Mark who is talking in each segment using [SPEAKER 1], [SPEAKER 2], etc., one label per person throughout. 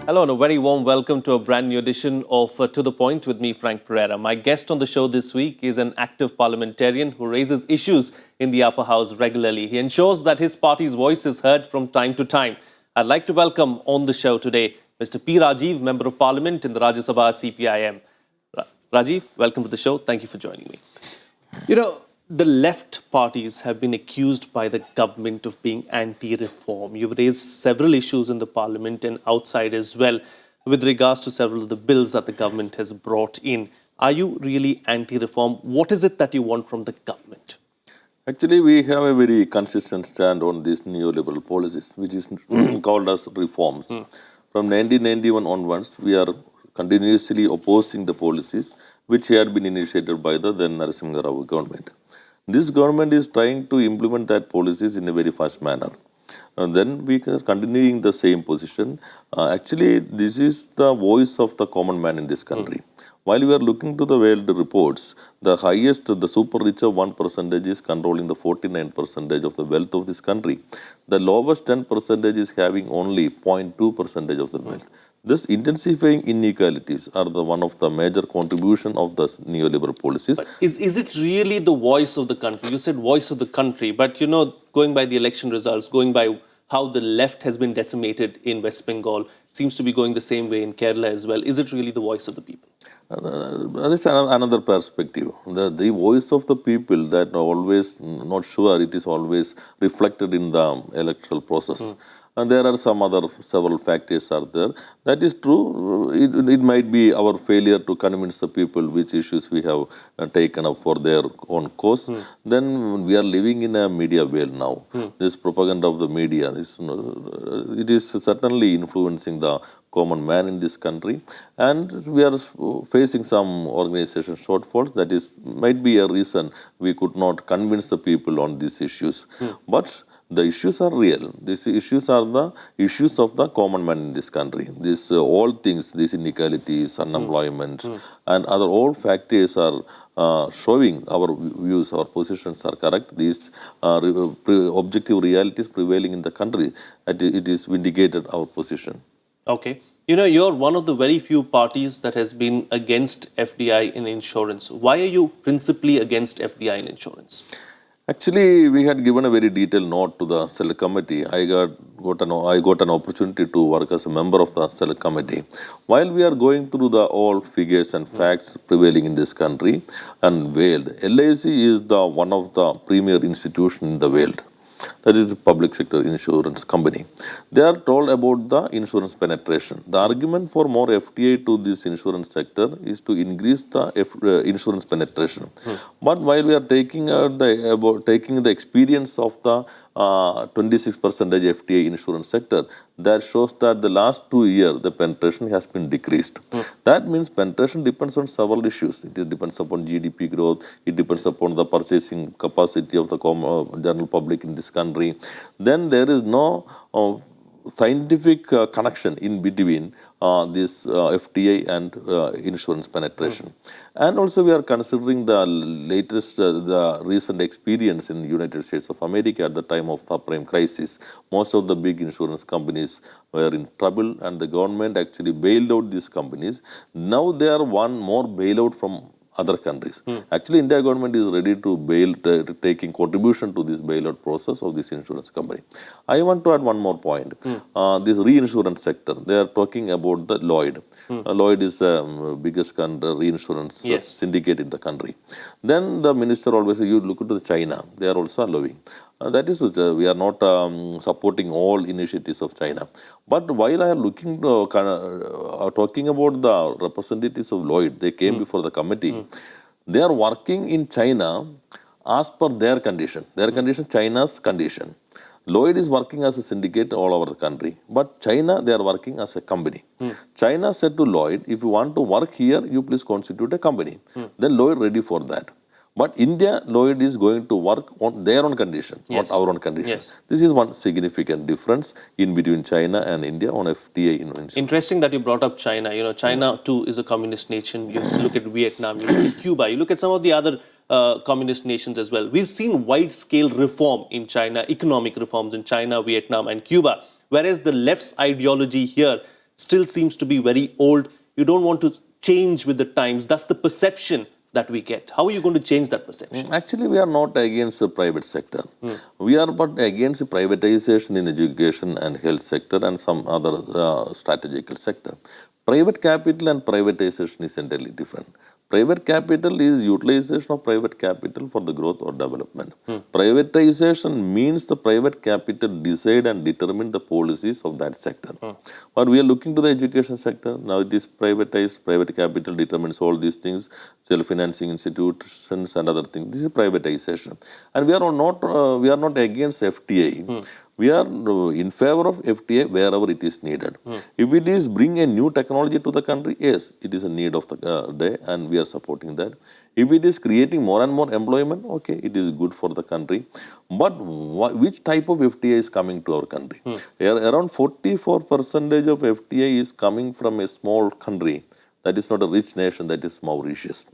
[SPEAKER 1] Hello and a very warm welcome to a brand new edition of To The Point with me, Frank Pereira. My guest on the show this week is an active parliamentarian who raises issues in the upper house regularly. He ensures that his party's voice is heard from time to time. I'd like to welcome on the show today Mr. P Rajeev, Member of Parliament in the Rajya Sabha CPIM. Rajeev, welcome to the show. Thank you for joining me. You know, the left parties have been accused by the government of being anti-reform. You've raised several issues in the parliament and outside as well with regards to several of the bills that the government has brought in. Are you really anti-reform? What is it that you want from the government?
[SPEAKER 2] Actually, we have a very consistent stand on these neoliberal policies, which is called as reforms. From 1991 onwards, we are continuously opposing the policies which had been initiated by the then Narasimha Rao government. This government is trying to implement that policies in a very fast manner. And then we are continuing the same position. Actually, this is the voice of the common man in this country. While we are looking to the world reports, the highest, the super rich of 1% is controlling the 49% of the wealth of this country. The lowest 10% is having only 0.2% of the wealth. This intensifying inequalities are the one of the major contribution of the neoliberal policies.
[SPEAKER 1] But is it really the voice of the country? You said voice of the country, but you know, going by the election results, going by how the left has been decimated in West Bengal, seems to be going the same way in Kerala as well. Is it really the voice of the people?
[SPEAKER 2] That's another perspective. The voice of the people that always, not sure, it is always reflected in the electoral process. And there are several factors are there. That is true. It might be our failure to convince the people which issues we have taken up for their own cause. Then we are living in a media world now. This propaganda of the media, it is certainly influencing the common man in this country, and we are facing some organization shortfalls. That is might be a reason we could not convince the people on these issues. But the issues are real. These issues are the issues of the common man in this country. These all things, these inequalities, unemployment, and other all factors are showing our views, our positions are correct. These objective realities prevailing in the country, it is vindicated our position.
[SPEAKER 1] Okay. You know, you're one of the very few parties that has been against FDI in insurance. Why are you principally against FDI in insurance?
[SPEAKER 2] Actually, we had given a very detailed note to the select committee. I got an opportunity to work as a member of the select committee. While we are going through the all figures and facts prevailing in this country and world, LIC is the one of the premier institutions in the world. That is the public sector insurance company. They are told about the insurance penetration. The argument for more FDI to this insurance sector is to increase the insurance penetration. But while we are taking the experience of the 26% FDI insurance sector, that shows that the last 2 years the penetration has been decreased. That means penetration depends on several issues. It depends upon GDP growth. It depends upon the purchasing capacity of the general public in this country. Then there is no scientific connection in between this FDI and insurance penetration. And also we are considering the latest, the recent experience in the United States of America at the time of the subprime crisis. Most of the big insurance companies were in trouble and the government actually bailed out these companies. Now they are one more bailout from other countries. Actually, India government is ready to taking contribution to this bailout process of this insurance company. I want to add one more point. This reinsurance sector, they are talking about the Lloyd. Lloyd is the biggest reinsurance syndicate in the country. Then the minister always says, you look into China, they are also allowing. That is, we are not supporting all initiatives of China. But while I am looking, talking about the representatives of Lloyd, they came before the committee. They are working in China as per their condition. Their condition, China's condition. Lloyd is working as a syndicate all over the country. But China, they are working as a company. China said to Lloyd, if you want to work here, you please constitute a company. Then Lloyd ready for that. But India, Lloyd is going to work on their own condition, not our own condition. This is one significant difference in between China and India on FTA insurance.
[SPEAKER 1] Interesting that you brought up China. You know, China too is a communist nation. You look at Vietnam, you look at Cuba, you look at some of the other communist nations as well. We've seen wide-scale reform in China, economic reforms in China, Vietnam and Cuba. Whereas the left's ideology here still seems to be very old. You don't want to change with the times. That's the perception that we get. How are you going to change that perception?
[SPEAKER 2] Actually, we are not against the private sector. We are but against privatization in education and health sector and some other strategical sector. Private capital and privatization is entirely different. Private capital is utilization of private capital for the growth or development. Privatization means the private capital decide and determine the policies of that sector. But we are looking to the education sector. Now it is privatized. Private capital determines all these things, self-financing institutions and other things. This is privatization. And we are not against FTA. We are in favor of FTA wherever it is needed. If it is bring a new technology to the country, yes, it is a need of the day and we are supporting that. If it is creating more and more employment, okay, it is good for the country. But which type of FTA is coming to our country? Around 44% of FTA is coming from a small country. That is not a rich nation, that is Mauritius.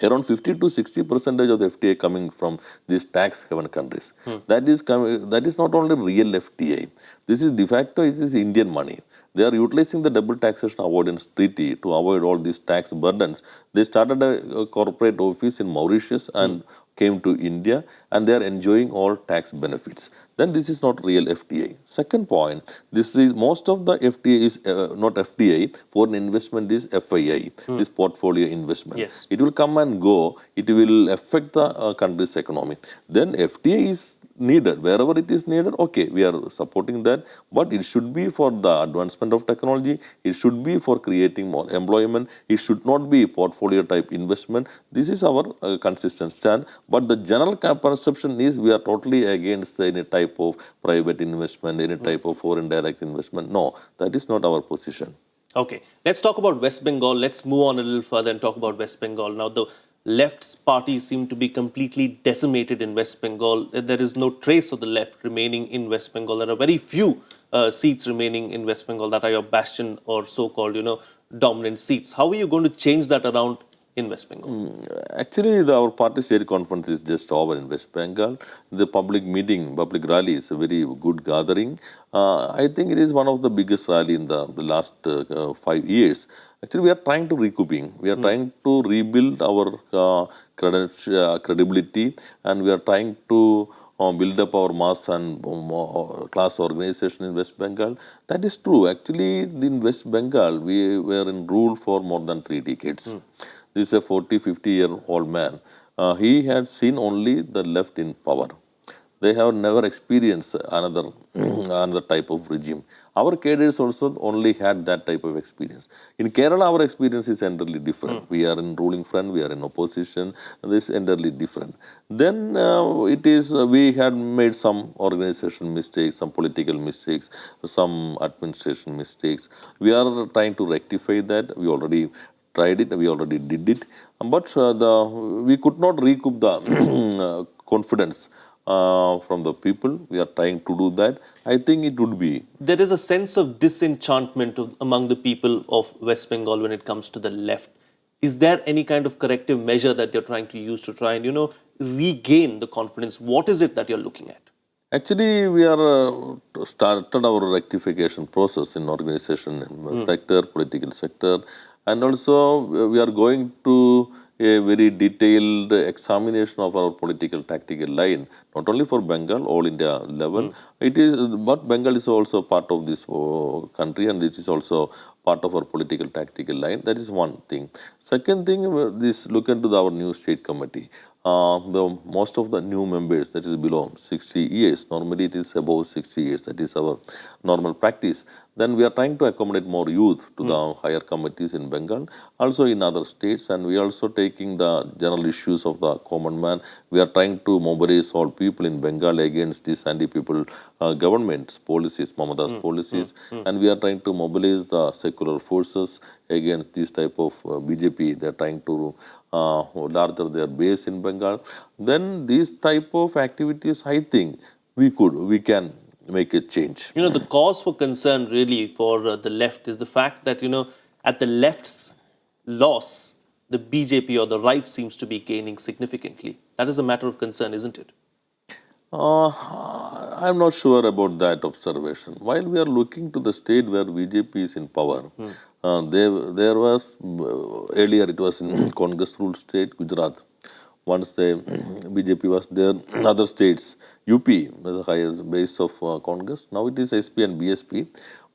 [SPEAKER 2] Around 50 to 60% of the FTA coming from these tax haven countries. That is not only real FTA. This is de facto, it is Indian money. They are utilizing the double taxation avoidance treaty to avoid all these tax burdens. They started a corporate office in Mauritius and came to India and they are enjoying all tax benefits. Then this is not real FTA. Second point, this is most of the FTA is not FTA, foreign investment is FII, is portfolio investment.
[SPEAKER 1] Yes.
[SPEAKER 2] It will come and go, it will affect the country's economy. Then FTA is needed, wherever it is needed, okay, we are supporting that, but it should be for the advancement of technology, it should be for creating more employment, it should not be portfolio type investment. This is our consistent stand, but the general perception is we are totally against any type of private investment, any type of foreign direct investment. No, that is not our position.
[SPEAKER 1] Okay, let's talk about West Bengal. Let's move on a little further and talk about West Bengal. Now, the left's parties seem to be completely decimated in West Bengal. There is no trace of the left remaining in West Bengal. There are very few seats remaining in West Bengal that are your bastion or so-called, dominant seats. How are you going to change that around in West Bengal?
[SPEAKER 2] Actually, our party state conference is just over in West Bengal. The public meeting, public rally is a very good gathering. I think it is one of the biggest rally in the last 5 years. Actually, we are trying to recouping. We are trying to rebuild our credibility and we are trying to build up our mass and class organization in West Bengal. That is true. Actually, in West Bengal, we were in rule for more than 3 decades. This is a 40, 50-year-old man. He had seen only the left in power. They have never experienced another type of regime. Our cadres also only had that type of experience. In Kerala, our experience is entirely different. We are in ruling front, we are in opposition. This is entirely different. Then we had made some organization mistakes, some political mistakes, some administration mistakes. We are trying to rectify that. We already tried it, we already did it, but we could not recoup the confidence from the people. We are trying to do that. I think it would be.
[SPEAKER 1] There is a sense of disenchantment among the people of West Bengal when it comes to the left. Is there any kind of corrective measure that you're trying to use to try and, regain the confidence? What is it that you're looking at?
[SPEAKER 2] Actually, we are started our rectification process in organization sector, political sector, and also we are going to a very detailed examination of our political tactical line, not only for Bengal, all India level. It is, but Bengal is also part of this country, and it is also part of our political tactical line. That is one thing. Second thing, this look into our new state committee. Most of the new members, that is below 60 years, normally it is above 60 years, that is our normal practice. Then we are trying to accommodate more youth to the higher committees in Bengal, also in other states, and we are also taking the general issues of the common man. We are trying to mobilize all people in Bengal against these anti-people government's policies, Mamata's policies, and we are trying to mobilize the secular forces against this type of BJP. They are trying to larger their base in Bengal. Then these type of activities, I think we can make a change.
[SPEAKER 1] The cause for concern really for the left is the fact that, at the left's loss, the BJP or the right seems to be gaining significantly. That is a matter of concern, isn't it?
[SPEAKER 2] Uh, I'm not sure about that observation. While we are looking to the state where BJP is in power, there was earlier it was in Congress ruled state Gujarat. Once the BJP was there, other states, UP was the highest base of Congress. Now it is SP and BSP.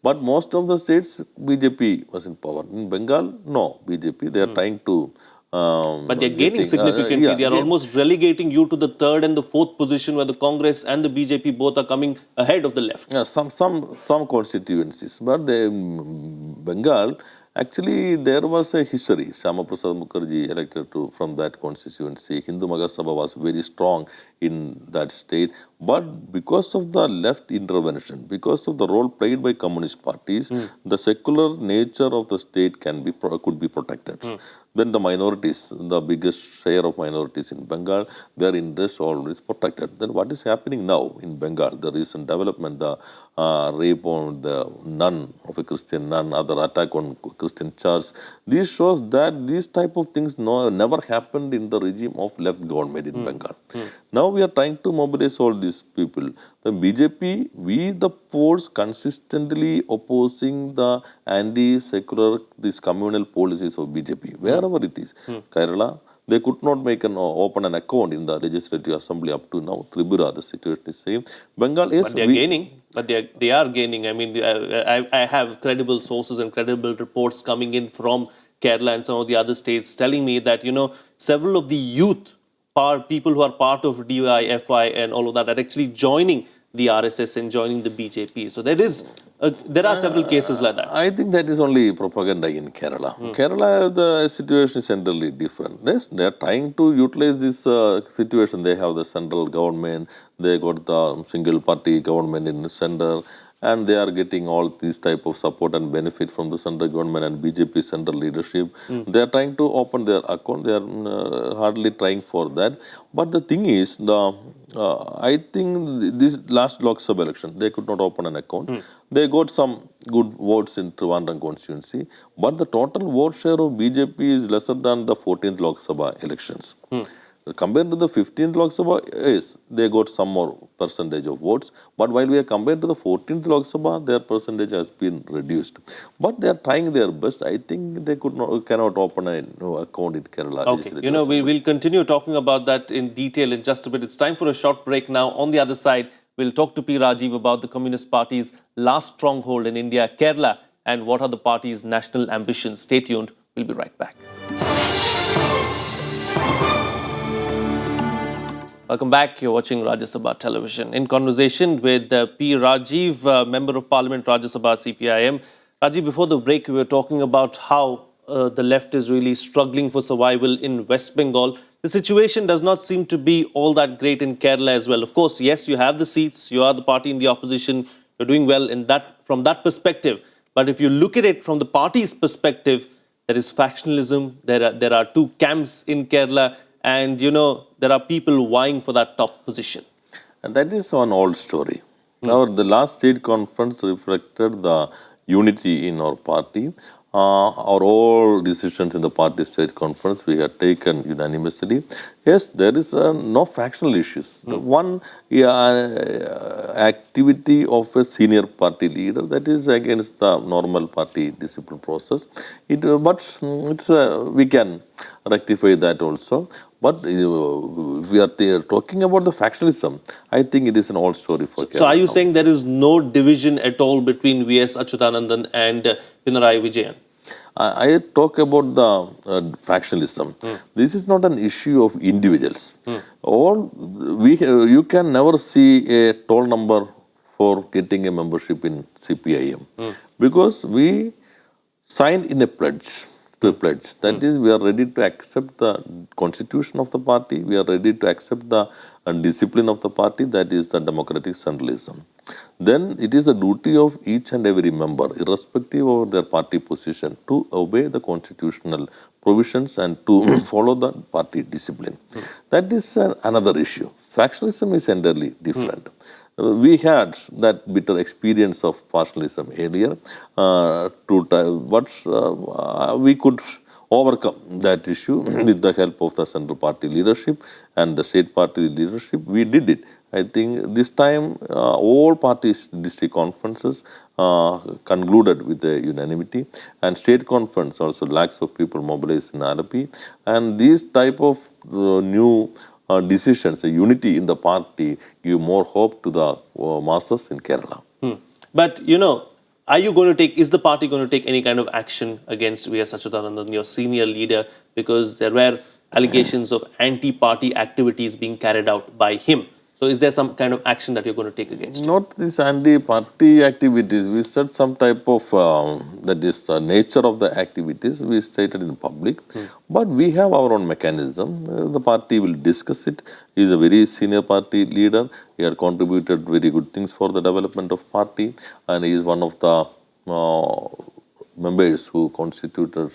[SPEAKER 2] But most of the states, BJP was in power. In Bengal, no, BJP. They are trying to
[SPEAKER 1] But they're gaining significantly. They are almost relegating you to the third and the fourth position where the Congress and the BJP both are coming ahead of the left.
[SPEAKER 2] yeah, some constituencies, but the Bengal actually there was a history. Shama Prasad Mukherjee elected to from that constituency. Hindu Magasabha was very strong in that state, but because of the left intervention, because of the role played by communist parties, the secular nature of the state could be protected. Then the minorities, the biggest share of minorities in Bengal, their interests always protected. Then what is happening now in Bengal? The recent development, the rape on the nun of a Christian nun, other attack on Christian church. This shows that these type of things never happened in the regime of left government in Bengal. Now we are trying to mobilize all these people. The BJP, we the force consistently opposing the anti-secular, these communal policies of BJP, wherever it is. Kerala, they could not make open an account in the Legislative Assembly up to now. Tripura, the situation is same. Bengal is...
[SPEAKER 1] But they are gaining. But they are gaining. I mean, I have credible sources and credible reports coming in from Kerala and some of the other states telling me that, several of the youth people who are part of DI, FI and all of that are actually joining the RSS and joining the BJP. So there are several cases like that.
[SPEAKER 2] I think that is only propaganda in Kerala. Kerala, the situation is entirely different. They are trying to utilize this situation. They have the central government, they got the single party government in the center, and they are getting all these type of support and benefit from the central government and BJP central leadership. They are trying to open their account. They are hardly trying for that. But the thing is, I think this last Lok Sabha election, they could not open an account. They got some good votes in Trivandrum constituency, but the total vote share of BJP is lesser than the 14th Lok Sabha elections. Compared to the 15th Lok Sabha, yes, they got some more percentage of votes. But while we are compared to the 14th Lok Sabha, their percentage has been reduced. But they are trying their best. I think they cannot open an account in Kerala.
[SPEAKER 1] Okay, we will continue talking about that in detail in just a bit. It's time for a short break now. On the other side, we'll talk to P Rajeev about the Communist Party's last stronghold in India, Kerala, and what are the party's national ambitions. Stay tuned. We'll be right back. Welcome back. You're watching Rajya Sabha Television. In conversation with P Rajeev, Member of Parliament, Rajya Sabha CPIM. Rajeev, before the break, we were talking about how the left is really struggling for survival in West Bengal. The situation does not seem to be all that great in Kerala as well. Of course, yes, you have the seats. You are the party in the opposition. You're doing well from that perspective. But if you look at it from the party's perspective, there is factionalism. There are two camps in Kerala. And, there are people vying for that top position.
[SPEAKER 2] And that is one old story. Now, the last state conference reflected the unity in our party. Our all decisions in the party state conference we had taken unanimously. Yes, there is no factional issues. The one activity of a senior party leader that is against the normal party discipline process. We can rectify that also. But if we are talking about the factionalism, I think it is an old story for Kerala.
[SPEAKER 1] So are you saying there is no division at all between V.S. Achyutanandan and Pinarayi Vijayan?
[SPEAKER 2] I talk about the factionalism. This is not an issue of individuals. You can never see a toll number for getting a membership in CPIM because we signed in a pledge. That is, we are ready to accept the constitution of the party. We are ready to accept the discipline of the party. That is the democratic centralism. Then it is the duty of each and every member, irrespective of their party position, to obey the constitutional provisions and to follow the party discipline. That is another issue. Factionalism is entirely different. We had that bitter experience of partialism earlier, but we could overcome that issue with the help of the central party leadership and the state party leadership. We did it, I think this time all parties district conferences concluded with a unanimity, and state conference also lakhs of people mobilized in Alapi, and these type of new decisions, the unity in the party give more hope to the masses in Kerala.
[SPEAKER 1] But, are you going to is the party going to take any kind of action against V.S. Achuthanandan, your senior leader, because there were allegations of anti-party activities being carried out by him? So is there some kind of action that you're going to take against him?
[SPEAKER 2] Not this anti-party activities. We said some type of, that is the nature of the activities we stated in public. But we have our own mechanism. The party will discuss it. He is a very senior party leader. He had contributed very good things for the development of party. And he is one of the members who constituted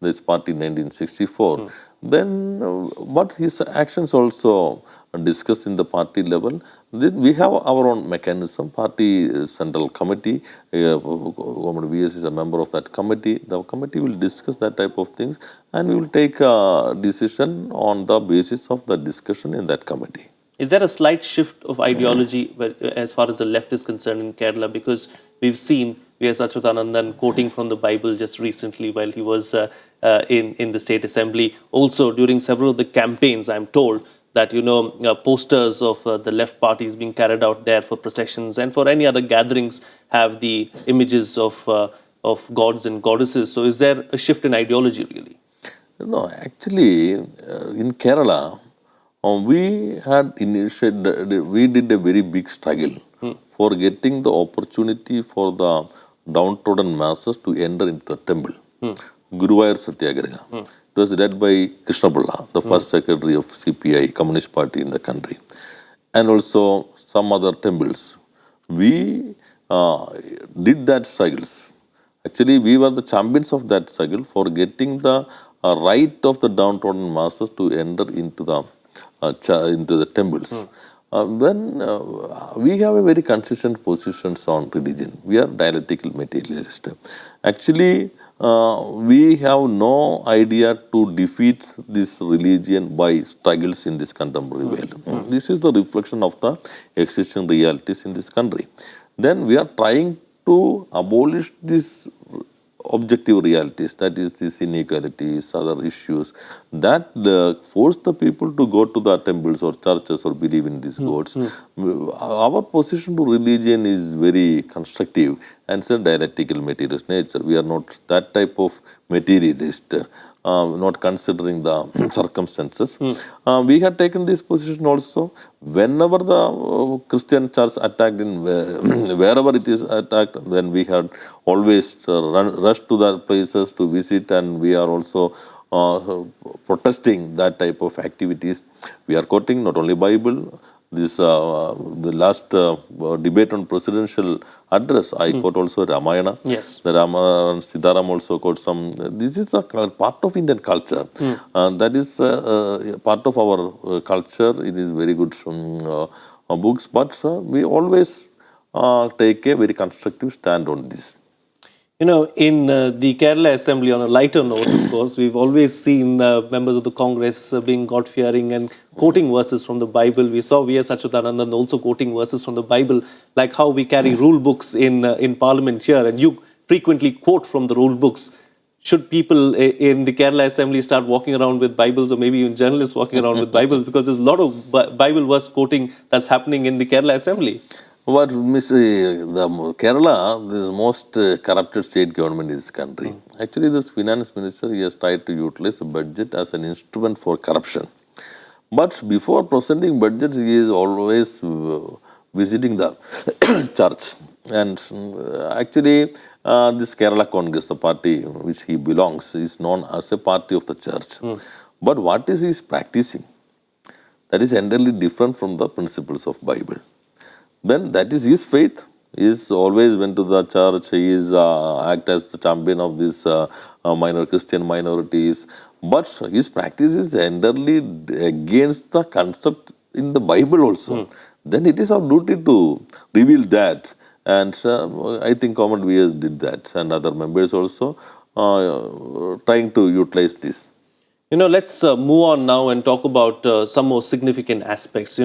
[SPEAKER 2] this party in 1964. Then, but his actions also discussed in the party level. Then we have our own mechanism, party central committee. VS is a member of that committee. The committee will discuss that type of things, and we will take a decision on the basis of the discussion in that committee.
[SPEAKER 1] Is there a slight shift of ideology as far as the left is concerned in Kerala? Because we've seen V.S. Achuthanandan quoting from the Bible just recently while he was in the State Assembly. Also, during several of the campaigns, I'm told that, posters of the left parties being carried out there for processions and for any other gatherings have the images of gods and goddesses. So is there a shift in ideology, really?
[SPEAKER 2] No, actually, in Kerala, we did a very big struggle for getting the opportunity for the downtrodden masses to enter into the temple. Guruvayur Satyagraha. It was led by Krishna Bulla, the first secretary of CPI, Communist Party in the country, and also some other temples. We did that struggles. Actually, we were the champions of that struggle for getting the right of the downtrodden masses to enter into the temples. Then we have a very consistent positions on religion. We are dialectical materialist. Actually, we have no idea to defeat this religion by struggles in this contemporary world. This is the reflection of the existing realities in this country. Then we are trying to abolish these objective realities, that is these inequalities, other issues, that force the people to go to the temples or churches or believe in these gods. Our position to religion is very constructive and it's a dialectical materialist nature. We are not that type of materialist, not considering the circumstances. We had taken this position also. Whenever the Christian church attacked in wherever it is attacked, then we had always rushed to the places to visit, and we are also protesting that type of activities. We are quoting not only Bible. This the last debate on presidential address, I quote also Ramayana.
[SPEAKER 1] Yes.
[SPEAKER 2] The Sitaram also quote some. This is a part of Indian culture. That is part of our culture. It is very good books, but we always take a very constructive stand on this.
[SPEAKER 1] In the Kerala Assembly, on a lighter note, of course, we've always seen members of the Congress being God-fearing and quoting verses from the Bible. We saw V.S. Achuthanandan also quoting verses from the Bible, like how we carry rule books in Parliament here, and you frequently quote from the rule books. Should people in the Kerala Assembly start walking around with Bibles, or maybe even journalists walking around with Bibles, because there's a lot of Bible verse quoting that's happening in the Kerala Assembly?
[SPEAKER 2] What the Kerala, the most corrupted state government in this country. Actually, this finance minister, he has tried to utilize the budget as an instrument for corruption. But before presenting budget, he is always visiting the church. And actually, this Kerala Congress, the party which he belongs, is known as a party of the church. But what is he practicing? That is entirely different from the principles of Bible. Then that is his faith. He is always went to the church. He is act as the champion of these Christian minorities. But his practice is entirely against the concept in the Bible also. Then it is our duty to reveal that. And I think Common VS did that, and other members also trying to utilize this.
[SPEAKER 1] Let's move on now and talk about some more significant aspects.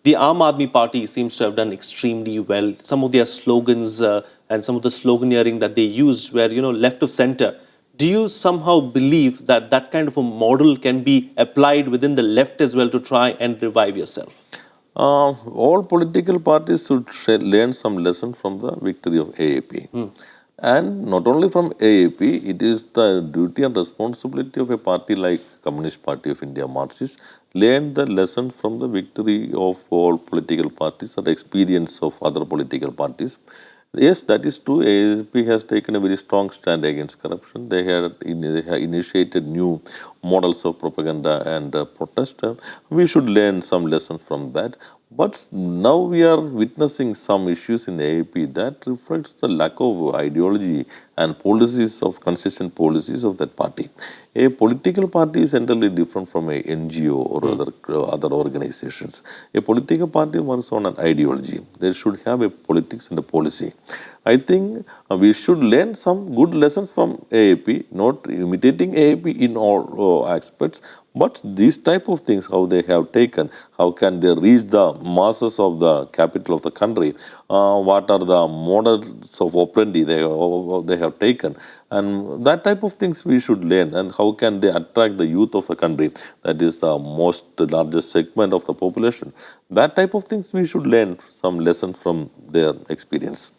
[SPEAKER 1] the Aam Aadmi Party seems to have done extremely well. Some of their slogans and some of the sloganeering that they used were, left of center. Do you somehow believe that that kind of a model can be applied within the left as well to try and revive yourself?
[SPEAKER 2] All political parties should learn some lesson from the victory of AAP. And not only from AAP, it is the duty and responsibility of a party like Communist Party of India, Marxist, learn the lesson from the victory of all political parties and the experience of other political parties. Yes, that is true. ASP has taken a very strong stand against corruption. They have initiated new models of propaganda and protest. We should learn some lessons from that. But now we are witnessing some issues in the AAP that reflects the lack of ideology and policies of consistent policies of that party. A political party is entirely different from a NGO or other organizations. A political party works on an ideology. They should have a politics and a policy. I think we should learn some good lessons from AAP, not imitating AAP in all aspects, but these type of things, how they have taken, how can they reach the masses of the capital of the country, what are the models of operandi they have taken, and that type of things we should learn, and how can they attract the youth of the country, that is the most largest segment of the population. That type of things we should learn some lessons from their experience.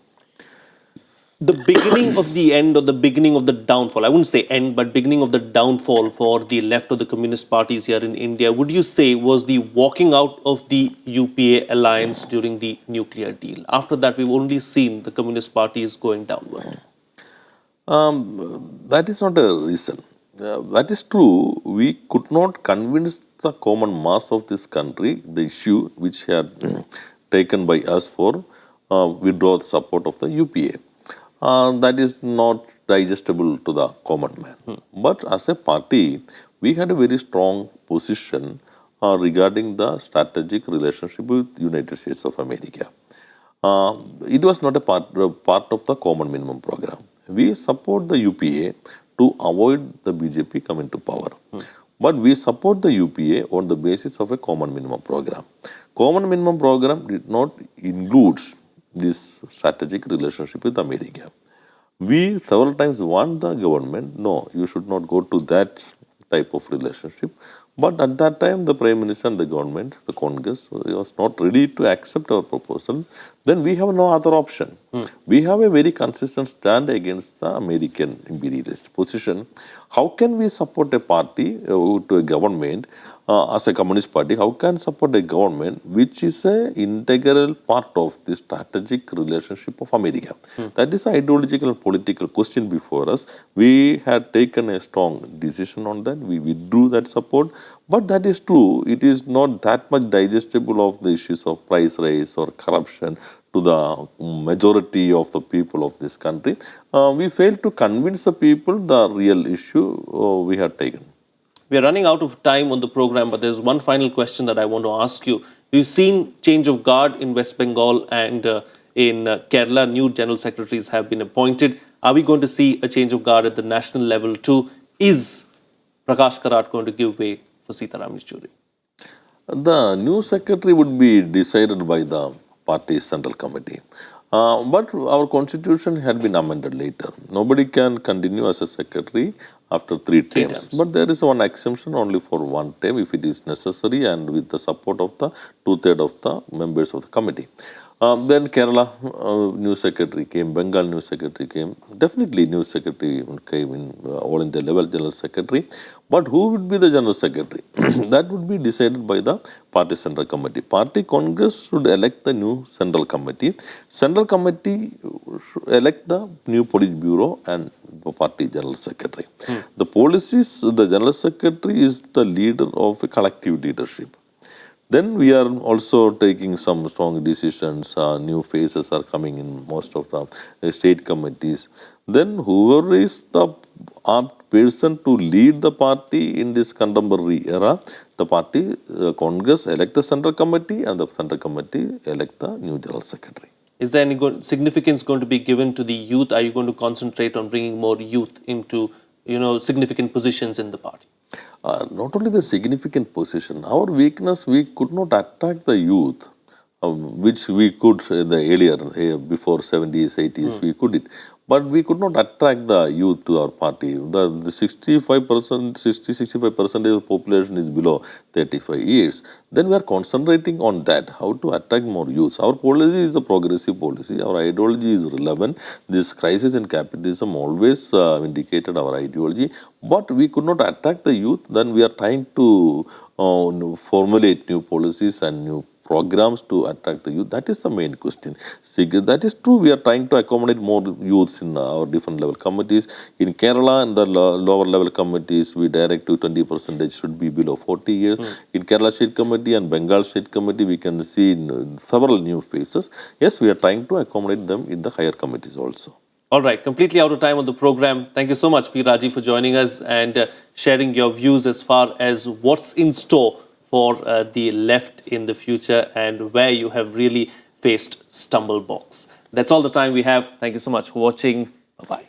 [SPEAKER 1] The beginning of the end or the beginning of the downfall, I wouldn't say end, but beginning of the downfall for the left of the communist parties here in India, would you say was the walking out of the UPA alliance during the nuclear deal? After that, we've only seen the communist parties going downward.
[SPEAKER 2] That is not a reason. That is true. We could not convince the common mass of this country the issue which had taken by us for withdraw the support of the UPA. That is not digestible to the common man. But as a party, we had a very strong position regarding the strategic relationship with United States of America. It was not a part of the common minimum program. We support the UPA to avoid the BJP coming to power. But we support the UPA on the basis of a common minimum program. Common minimum program did not include this strategic relationship with America. We several times warned the government, no, you should not go to that type of relationship. But at that time, the Prime Minister and the government, the Congress, was not ready to accept our proposal. Then we have no other option. We have a very consistent stand against the American imperialist position. How can we support a party to a government as a communist party? How can support a government which is an integral part of the strategic relationship of America? That is an ideological and political question before us. We had taken a strong decision on that. We withdrew that support. But that is true. It is not that much digestible of the issues of price rise or corruption to the majority of the people of this country. We failed to convince the people the real issue we had taken.
[SPEAKER 1] We are running out of time on the program, but there's one final question that I want to ask you. We've seen change of guard in West Bengal and in Kerala. New general secretaries have been appointed. Are we going to see a change of guard at the national level too? Is Prakash Karat going to give way for Sitaram Yechury?
[SPEAKER 2] The new secretary would be decided by the party's central committee. But our constitution had been amended later. Nobody can continue as a secretary after three terms. But there is one exemption only for one term if it is necessary and with the support of the 2/3 of the members of the committee. Then Kerala new secretary came, Bengal new secretary came. Definitely new secretary came in all India level general secretary. But who would be the general secretary? That would be decided by the party central committee. Party Congress should elect the new central committee. Central committee should elect the new Politburo and the party general secretary. The policies, the general secretary is the leader of a collective leadership. Then we are also taking some strong decisions. New faces are coming in most of the state committees. Then whoever is the apt person to lead the party in this contemporary era, the party Congress elect the central committee and the central committee elect the new general secretary.
[SPEAKER 1] Is there any significance going to be given to the youth? Are you going to concentrate on bringing more youth into, significant positions in the party?
[SPEAKER 2] Not only the significant position, our weakness, we could not attract the youth which we could the earlier, before 70s, 80s, we could it. But we could not attract the youth to our party. The 65%, 65% of the population is below 35 years. Then we are concentrating on that, how to attract more youth. Our policy is a progressive policy. Our ideology is relevant. This crisis in capitalism always indicated our ideology. But we could not attract the youth. Then we are trying to formulate new policies and new programs to attract the youth. That is the main question. See, that is true. We are trying to accommodate more youths in our different level committees. In Kerala, in the lower level committees, we direct to 20% should be below 40 years. In Kerala State Committee and Bengal State Committee, we can see several new faces. Yes, we are trying to accommodate them in the higher committees also.
[SPEAKER 1] All right, completely out of time on the program. Thank you so much, P Rajeev, for joining us and sharing your views as far as what's in store for the left in the future and where you have really faced stumble blocks. That's all the time we have. Thank you so much for watching. Bye-bye.